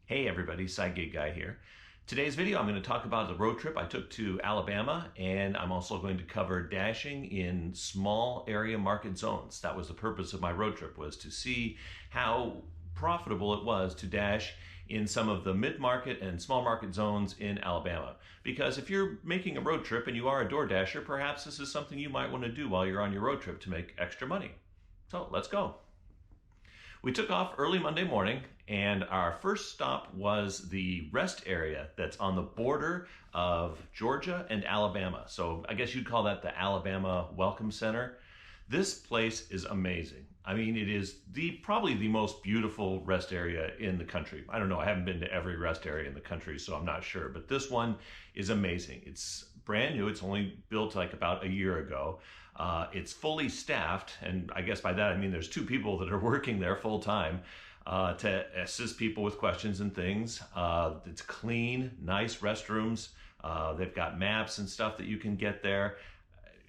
Hey everybody, Side Gig Guy here. Today's video I'm going to talk about the road trip I took to Alabama, and I'm also going to cover dashing in small area market zones. That was the purpose of my road trip, was to see how profitable it was to dash in some of the mid-market and small market zones in Alabama. Because if you're making a road trip and you are a door dasher, perhaps this is something you might want to do while you're on your road trip to make extra money. So let's go. We took off early Monday morning, and our first stop was the rest area that's on the border of Georgia and Alabama. So I guess you'd call that the Alabama Welcome Center. This place is amazing. I mean, it is probably the most beautiful rest area in the country. I don't know, I haven't been to every rest area in the country, so I'm not sure, but this one is amazing. It's brand new. It's only built like about a year ago. It's fully staffed, and I guess by that I mean there's 2 people that are working there full time to assist people with questions and things. It's clean, nice restrooms. They've got maps and stuff that you can get there.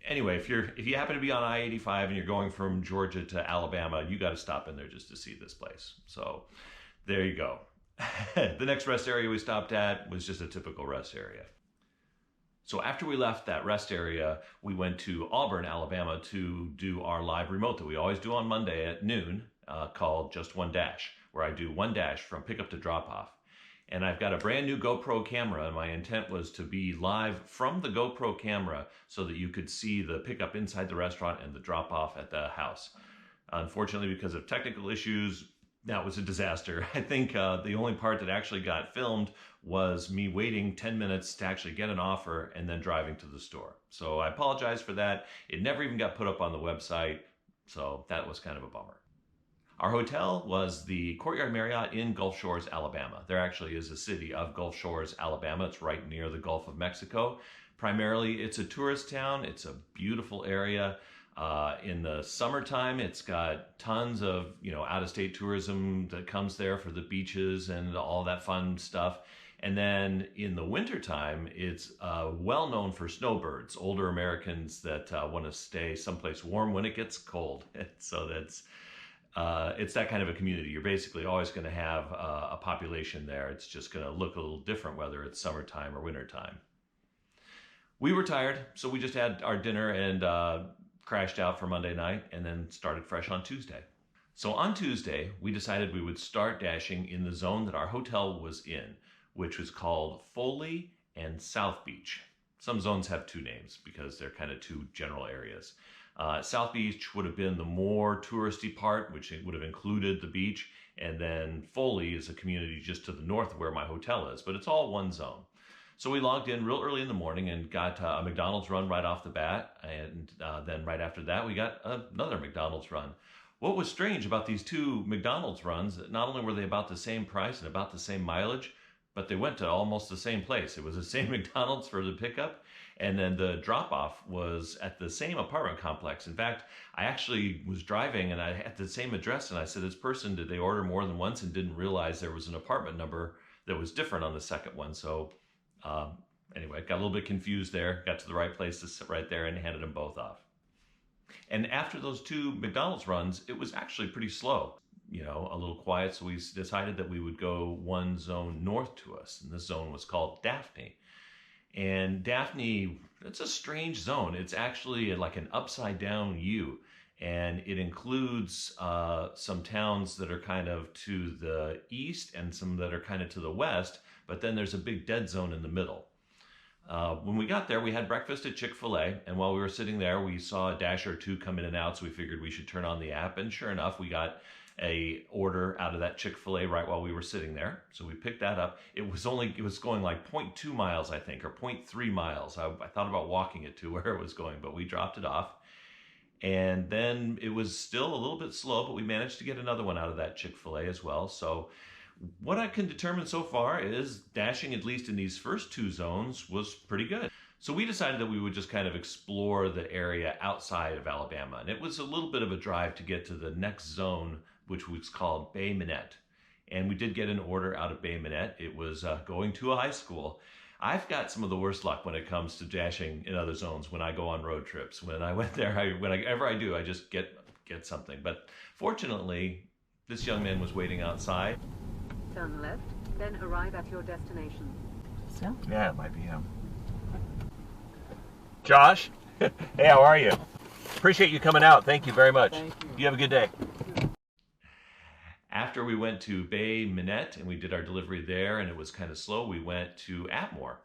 Anyway, if you happen to be on I-85 and you're going from Georgia to Alabama, you got to stop in there just to see this place. So there you go. The next rest area we stopped at was just a typical rest area. So after we left that rest area, we went to Auburn, Alabama to do our live remote that we always do on Monday at noon, called Just One Dash, where I do one dash from pickup to drop off. And I've got a brand new GoPro camera, and my intent was to be live from the GoPro camera so that you could see the pickup inside the restaurant and the drop off at the house. Unfortunately, because of technical issues, that was a disaster. I think the only part that actually got filmed was me waiting 10 minutes to actually get an offer and then driving to the store. So I apologize for that. It never even got put up on the website, so that was kind of a bummer. Our hotel was the Courtyard Marriott in Gulf Shores, Alabama. There actually is a city of Gulf Shores, Alabama. It's right near the Gulf of Mexico. Primarily, it's a tourist town. It's a beautiful area. In the summertime, it's got tons of, out-of-state tourism that comes there for the beaches and all that fun stuff. And then in the wintertime, it's well known for snowbirds, older Americans that want to stay someplace warm when it gets cold. So it's that kind of a community. You're basically always going to have a population there. It's just going to look a little different whether it's summertime or wintertime. We were tired, so we just had our dinner and crashed out for Monday night and then started fresh on Tuesday. So on Tuesday, we decided we would start dashing in the zone that our hotel was in, which was called Foley and South Beach. Some zones have 2 names because they're kind of 2 general areas. South Beach would have been the more touristy part, which would have included the beach, and then Foley is a community just to the north of where my hotel is, but it's all one zone. So we logged in real early in the morning and got a McDonald's run right off the bat, and then right after that we got another McDonald's run. What was strange about these 2 McDonald's runs, not only were they about the same price and about the same mileage, but they went to almost the same place. It was the same McDonald's for the pickup, and then the drop-off was at the same apartment complex. In fact, I actually was driving and I had the same address, and I said, this person, did they order more than once and didn't realize there was an apartment number that was different on the second one? So anyway, got a little bit confused there, got to the right place to sit right there and handed them both off. And after those 2 McDonald's runs, it was actually pretty slow, a little quiet. So we decided that we would go one zone north to us. And this zone was called Daphne. And Daphne, it's a strange zone. It's actually like an upside down U. And it includes some towns that are kind of to the east and some that are kind of to the west. But then there's a big dead zone in the middle. When we got there, we had breakfast at Chick-fil-A, and while we were sitting there, we saw a dash or 2 come in and out, so we figured we should turn on the app, and sure enough, we got a order out of that Chick-fil-A right while we were sitting there. So we picked that up. It was going like 0.2 miles, I think, or 0.3 miles. I thought about walking it to where it was going, but we dropped it off. And then it was still a little bit slow, but we managed to get another one out of that Chick-fil-A as well. So what I can determine so far is dashing, at least in these first 2 zones, was pretty good. So we decided that we would just kind of explore the area outside of Alabama. And it was a little bit of a drive to get to the next zone, which was called Bay Minette. And we did get an order out of Bay Minette. It was going to a high school. I've got some of the worst luck when it comes to dashing in other zones when I go on road trips. When I went there, whenever I do, I just get something. But fortunately, this young man was waiting outside. Turn left. then arrive at your destination. So? Yeah, it might be him. Josh, hey, how are you? Appreciate you coming out. Thank you very much. Thank you. You have a good day. After we went to Bay Minette and we did our delivery there and it was kind of slow, we went to Atmore.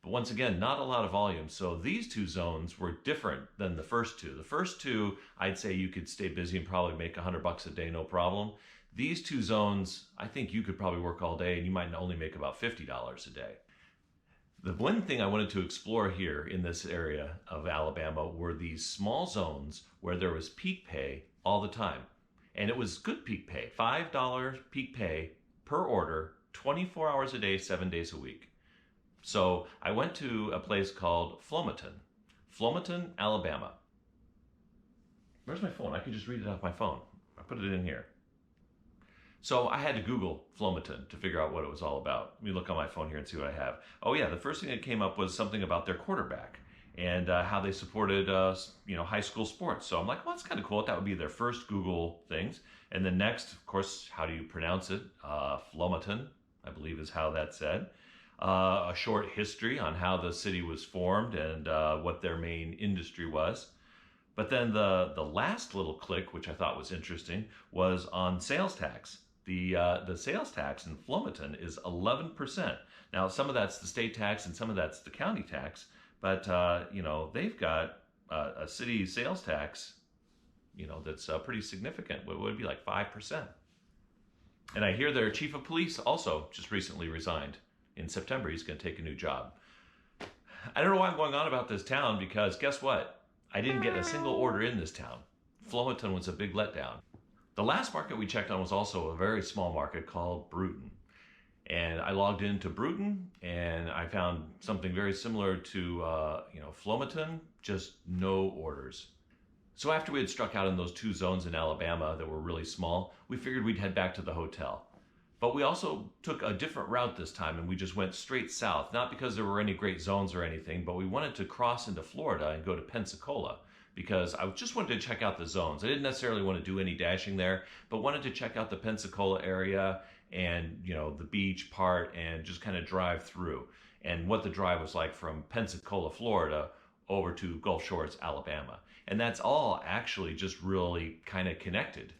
But once again, not a lot of volume. So these two zones were different than the first two. The first two, I'd say you could stay busy and probably make $100 a day, no problem. These two zones, I think you could probably work all day and you might only make about $50 a day. The one thing I wanted to explore here in this area of Alabama were these small zones where there was peak pay all the time. And it was good peak pay, $5 peak pay per order, 24 hours a day, 7 days a week. So I went to a place called Flomaton, Alabama. Where's my phone? I could just read it off my phone. I put it in here. So I had to Google Flomaton to figure out what it was all about. Let me look on my phone here and see what I have. Oh yeah, the first thing that came up was something about their quarterback and how they supported high school sports. So I'm like, well, that's kind of cool. That would be their first Google things. And then next, of course, how do you pronounce it? Flomaton, I believe is how that's said. A short history on how the city was formed and what their main industry was. But then the last little click, which I thought was interesting, was on sales tax. The sales tax in Flomaton is 11%. Now, some of that's the state tax and some of that's the county tax, but they've got a city sales tax, that's pretty significant. What would be like 5%. And I hear their chief of police also just recently resigned. In September, he's going to take a new job. I don't know why I'm going on about this town because guess what? I didn't get a single order in this town. Flomaton was a big letdown. The last market we checked on was also a very small market called Brewton. And I logged into Brewton and I found something very similar to Flomaton, just no orders. So after we had struck out in those two zones in Alabama that were really small, we figured we'd head back to the hotel. But we also took a different route this time and we just went straight south, not because there were any great zones or anything, but we wanted to cross into Florida and go to Pensacola because I just wanted to check out the zones. I didn't necessarily want to do any dashing there, but wanted to check out the Pensacola area and, the beach part and just kind of drive through and what the drive was like from Pensacola, Florida over to Gulf Shores, Alabama. And that's all actually just really kind of connected.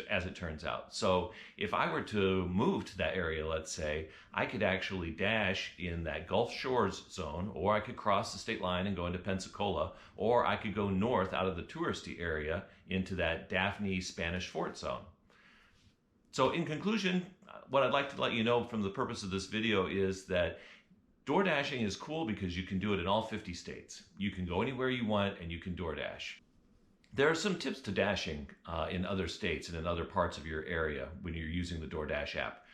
As it turns out. So if I were to move to that area, let's say, I could actually dash in that Gulf Shores zone, or I could cross the state line and go into Pensacola, or I could go north out of the touristy area into that Daphne Spanish Fort zone. So in conclusion, what I'd like to let you know from the purpose of this video is that door dashing is cool because you can do it in all 50 states. You can go anywhere you want and you can DoorDash. There are some tips to dashing in other states and in other parts of your area when you're using the DoorDash app.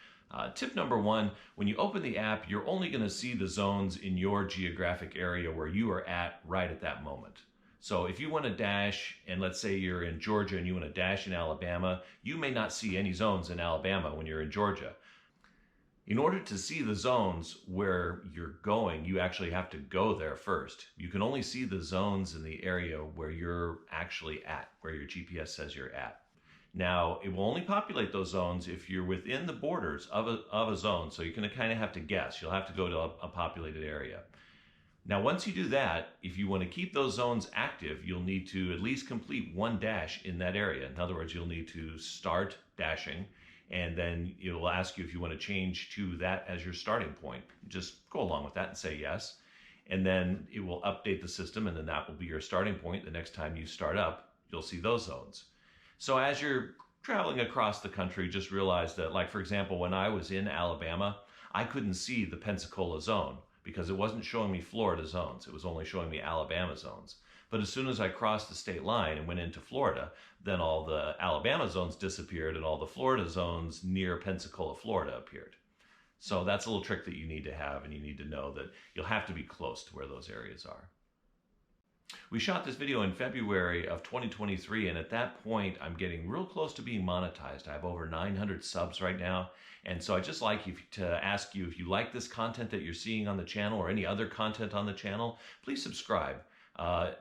Tip number one, when you open the app, you're only going to see the zones in your geographic area where you are at right at that moment. So if you want to dash, and let's say you're in Georgia and you want to dash in Alabama, you may not see any zones in Alabama when you're in Georgia. In order to see the zones where you're going, you actually have to go there first. You can only see the zones in the area where you're actually at, where your GPS says you're at. Now, it will only populate those zones if you're within the borders of a zone, so you're going to kind of have to guess. You'll have to go to a populated area. Now, once you do that, if you want to keep those zones active, you'll need to at least complete one dash in that area. In other words, you'll need to start dashing, and then it will ask you if you want to change to that as your starting point. Just go along with that and say yes. And then it will update the system, and then that will be your starting point. The next time you start up, you'll see those zones. So as you're traveling across the country, just realize that, like, for example, when I was in Alabama, I couldn't see the Pensacola zone because it wasn't showing me Florida zones. It was only showing me Alabama zones. But as soon as I crossed the state line and went into Florida, then all the Alabama zones disappeared and all the Florida zones near Pensacola, Florida appeared. So that's a little trick that you need to have, and you need to know that you'll have to be close to where those areas are. We shot this video in February of 2023, and at that point, I'm getting real close to being monetized. I have over 900 subs right now, and so I'd just like to ask you, if you like this content that you're seeing on the channel or any other content on the channel, please subscribe.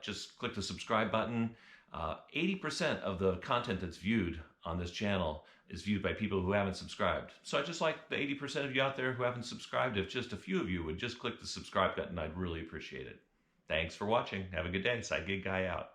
Just click the subscribe button. 80% of the content that's viewed on this channel is viewed by people who haven't subscribed. So I just like the 80% of you out there who haven't subscribed. If just a few of you would just click the subscribe button, I'd really appreciate it. Thanks for watching. Have a good day. Side Gig Guy out.